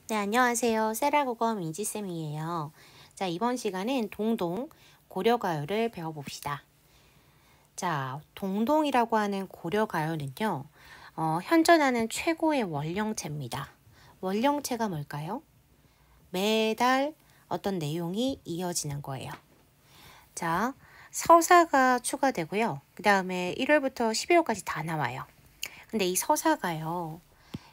네, 안녕하세요. 세라국어 민지쌤이에요. 자, 이번 시간엔 동동 고려가요를 배워봅시다. 자, 동동이라고 하는 고려가요는요, 현존하는 최고의 원령체입니다. 원령체가 뭘까요? 매달 어떤 내용이 이어지는 거예요. 자, 서사가 추가되고요. 그 다음에 1월부터 12월까지 다 나와요. 근데 이 서사가요,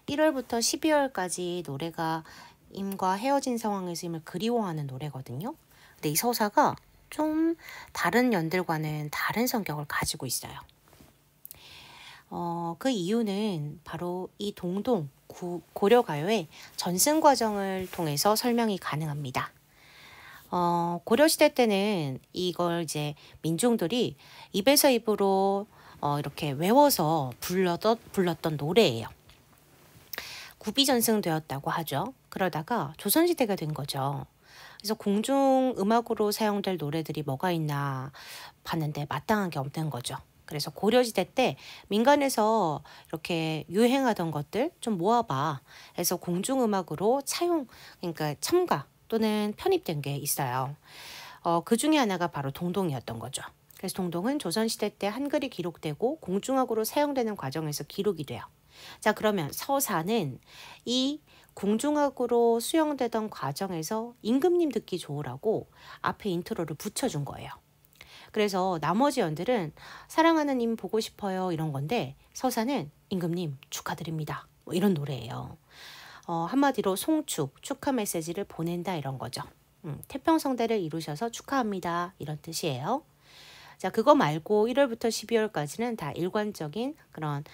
1월부터 12월까지 노래가 임과 헤어진 상황에서 임을 그리워하는 노래거든요. 근데 이 서사가 좀 다른 연들과는 다른 성격을 가지고 있어요. 그 이유는 바로 이 동동 고려가요의 전승 과정을 통해서 설명이 가능합니다. 고려시대 때는 이걸 이제 민중들이 입에서 입으로 이렇게 외워서 불렀던 노래예요. 구비전승되었다고 하죠. 그러다가 조선시대가 된 거죠. 그래서 공중음악으로 사용될 노래들이 뭐가 있나 봤는데 마땅한 게 없는 거죠. 그래서 고려시대 때 민간에서 이렇게 유행하던 것들 좀 모아봐 해서 공중음악으로 그러니까 첨가 또는 편입된 게 있어요. 그 중에 하나가 바로 동동이었던 거죠. 그래서 동동은 조선시대 때 한글이 기록되고 공중악으로 사용되는 과정에서 기록이 돼요. 자, 그러면 서사는 이 공중악으로 수용되던 과정에서 임금님 듣기 좋으라고 앞에 인트로를 붙여준 거예요. 그래서 나머지 연들은 사랑하는 님 보고 싶어요 이런 건데 서사는 임금님 축하드립니다 뭐 이런 노래예요. 한마디로 송축, 축하 메시지를 보낸다 이런 거죠. 태평성대를 이루셔서 축하합니다 이런 뜻이에요. 자, 그거 말고 1월부터 12월까지는 다 일관적인 그런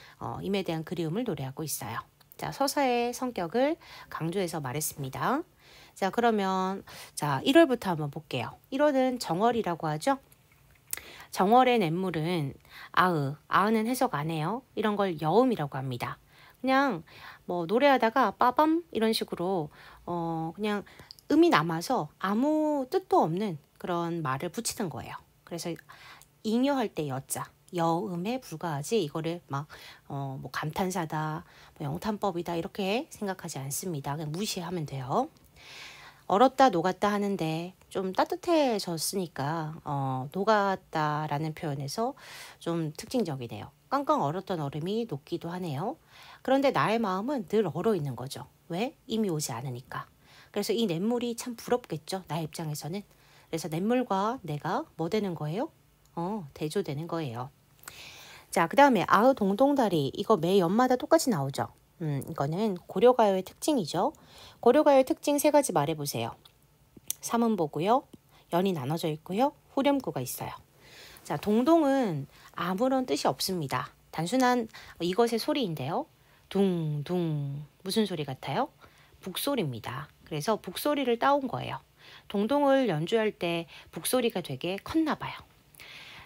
임에 대한 그리움을 노래하고 있어요. 자, 서사의 성격을 강조해서 말했습니다. 자, 그러면 1월부터 한번 볼게요. 1월은 정월이라고 하죠. 정월의 냇물은 아으는 해석 안 해요. 이런 걸 여음이라고 합니다. 그냥 뭐 노래하다가 빠밤 이런 식으로 그냥 음이 남아서 아무 뜻도 없는 그런 말을 붙이는 거예요. 그래서 잉여할 때 여자 여음에 불과하지 이거를 뭐 감탄사다 뭐 영탄법이다 이렇게 생각하지 않습니다. 그냥 무시하면 돼요. 얼었다 녹았다 하는데 좀 따뜻해졌으니까 녹았다라는 표현에서 좀 특징적이네요. 깡깡 얼었던 얼음이 녹기도 하네요. 그런데 나의 마음은 늘 얼어 있는 거죠. 왜? 이미 오지 않으니까. 그래서 이 냇물이 참 부럽겠죠. 나의 입장에서는. 그래서 냇물과 내가 뭐 되는 거예요? 대조되는 거예요. 자, 그 다음에 아우 동동다리 이거 매 연마다 똑같이 나오죠. 이거는 고려가요의 특징이죠. 고려가요의 특징 세 가지 말해보세요. 삼음보고요. 연이 나눠져 있고요. 후렴구가 있어요. 자, 동동은 아무런 뜻이 없습니다. 단순한 이것의 소리인데요. 둥둥 무슨 소리 같아요? 북소리입니다. 그래서 북소리를 따온 거예요. 동동을 연주할 때 북소리가 되게 컸나 봐요.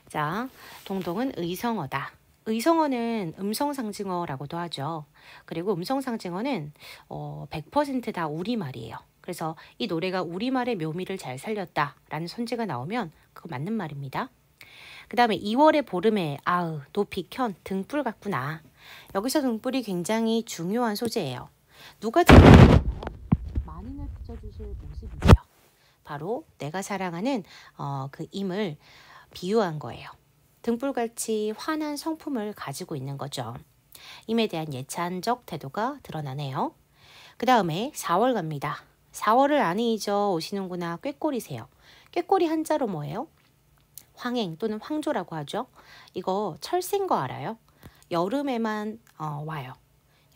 자, 동동은 의성어다. 의성어는 음성상징어라고도 하죠. 그리고 음성상징어는 100%다 우리말이에요. 그래서 이 노래가 우리말의 묘미를 잘 살렸다라는 선지가 나오면 그거 맞는 말입니다. 그 다음에 2월의 보름에 높이 켠 등불 같구나. 여기서 등불이 굉장히 중요한 소재예요. 누가 등불을 만인을 비춰주실 모습이에요. 바로 내가 사랑하는 그 임을 비유한 거예요. 등불같이 환한 성품을 가지고 있는 거죠. 임에 대한 예찬적 태도가 드러나네요. 그 다음에 4월 갑니다. 4월을 안이 잊어 오시는구나 꾀꼬리세요. 꾀꼬리 한자로 뭐예요? 황행 또는 황조라고 하죠. 이거 철새인 거 알아요? 여름에만 와요.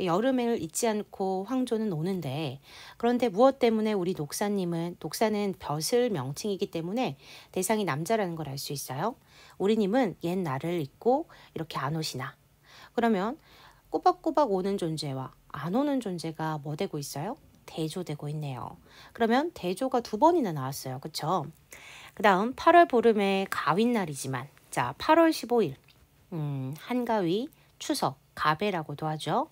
여름을 잊지 않고 황조는 오는데 그런데 무엇 때문에 우리 녹사는 벼슬 명칭이기 때문에 대상이 남자라는 걸 알 수 있어요. 우리님은 옛 나를 잊고 이렇게 안 오시나. 그러면 꼬박꼬박 오는 존재와 안 오는 존재가 뭐 되고 있어요? 대조되고 있네요. 그러면 대조가 2번이나 나왔어요. 그쵸? 그 다음 8월 보름의 가윈날이지만 자 8월 15일 한가위 추석 가배라고도 하죠.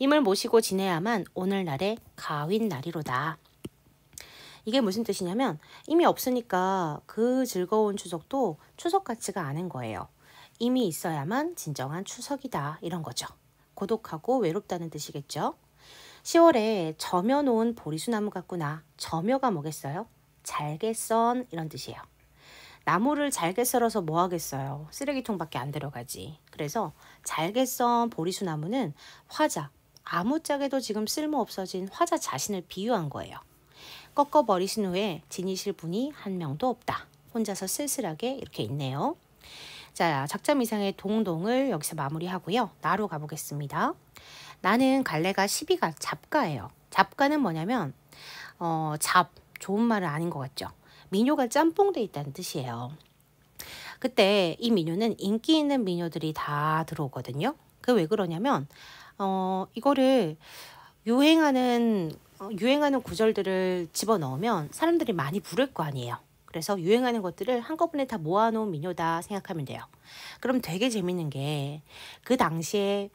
임을 모시고 지내야만 오늘날의 가윈날이로다. 이게 무슨 뜻이냐면 임이 없으니까 그 즐거운 추석도 추석 같지가 않은 거예요. 임이 있어야만 진정한 추석이다 이런 거죠. 고독하고 외롭다는 뜻이겠죠. 10월에 점여 놓은 보리수나무 같구나. 점여가 뭐겠어요? 잘게 썬 이런 뜻이에요. 나무를 잘게 썰어서 뭐 하겠어요? 쓰레기통밖에 안 들어가지. 그래서 잘게 썬 보리수나무는 화자, 아무짝에도 지금 쓸모 없어진 화자 자신을 비유한 거예요. 꺾어버리신 후에 지니실 분이 한 명도 없다. 혼자서 쓸쓸하게 이렇게 있네요. 자, 작자미상의 동동을 여기서 마무리하고요. 나로 가보겠습니다. 나는 갈래가 12가 잡가예요. 잡가는 뭐냐면 좋은 말은 아닌 것 같죠. 민요가 짬뽕돼 있다는 뜻이에요. 그때 이 민요는 인기 있는 민요들이 다 들어오거든요. 그 왜 그러냐면 이거를 유행하는 구절들을 집어넣으면 사람들이 많이 부를 거 아니에요. 그래서 유행하는 것들을 한꺼번에 다 모아놓은 민요다 생각하면 돼요. 그럼 되게 재밌는 게 그 당시에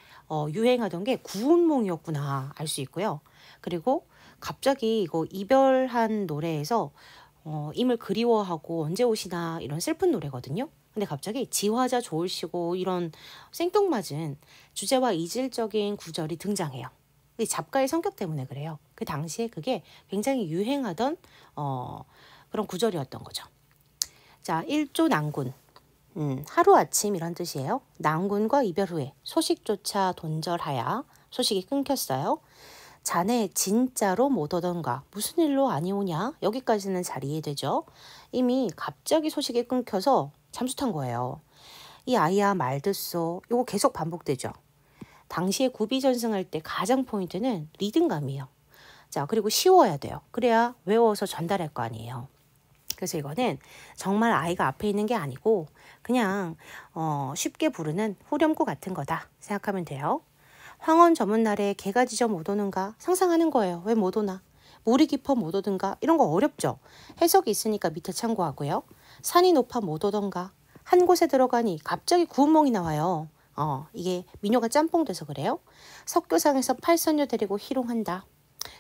유행하던 게 구운몽이었구나 알 수 있고요. 그리고 갑자기 이거 이별한 노래에서 임을 그리워하고 언제 오시나 이런 슬픈 노래거든요. 근데 갑자기 지화자 좋으시고 이런 생뚱맞은 주제와 이질적인 구절이 등장해요. 이 작가의 성격 때문에 그래요. 그 당시에 그게 굉장히 유행하던 그런 구절이었던 거죠. 자, 1조 난군. 하루아침 이런 뜻이에요. 난군과 이별 후에 소식조차 돈절하야 소식이 끊겼어요. 자네 진짜로 못 오던가 무슨 일로 아니 오냐 여기까지는 잘 이해되죠. 이미 갑자기 소식이 끊겨서 잠수 탄 거예요. 이 아이야 말 듣소 이거 계속 반복되죠. 당시에 구비전승할 때 가장 포인트는 리듬감이에요. 자, 그리고 쉬워야 돼요. 그래야 외워서 전달할 거 아니에요. 그래서 이거는 정말 아이가 앞에 있는 게 아니고 그냥 쉽게 부르는 후렴구 같은 거다 생각하면 돼요. 황혼 저문 날에 개가 짖어 못 오는가 상상하는 거예요. 왜 못 오나? 물이 깊어 못 오든가 이런 거 어렵죠. 해석이 있으니까 밑에 참고하고요. 산이 높아 못 오던가 한 곳에 들어가니 갑자기 구운몽이 나와요. 이게 민요가 짬뽕 돼서 그래요. 석교상에서 팔선녀 데리고 희롱한다.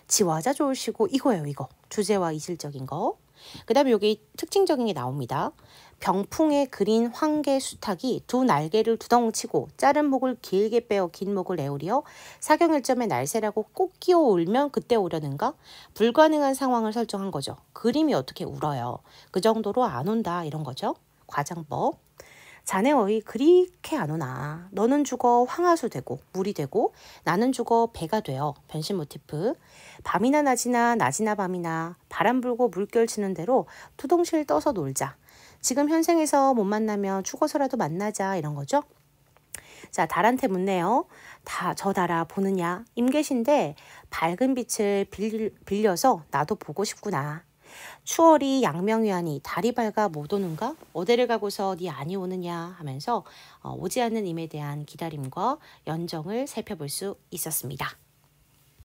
지화자 좋으시고 이거예요. 이거 주제와 이질적인 거. 그 다음에 여기 특징적인 게 나옵니다. 병풍에 그린 황개 수탉이 두 날개를 두덩치고 자른 목을 길게 빼어 긴 목을 내오리어 사경일점에 날새라고 꼭 끼워 울면 그때 오려는가? 불가능한 상황을 설정한 거죠. 그림이 어떻게 울어요. 그 정도로 안 온다 이런 거죠. 과장법. 자네 어이 그리게 안 오나. 너는 죽어 황하수 되고 물이 되고 나는 죽어 배가 되어 변신 모티프. 밤이나 낮이나 밤이나 바람 불고 물결 치는 대로 투동실 떠서 놀자. 지금 현생에서 못 만나면 죽어서라도 만나자 이런 거죠. 자, 달한테 묻네요. 저 달아 보느냐. 임계신데 밝은 빛을 빌려서 나도 보고 싶구나. 추월이 양명위하니 달이 밝아 못 오는가? 어디를 가고서 네 아니 오느냐 하면서 오지 않는 임에 대한 기다림과 연정을 살펴볼 수 있었습니다.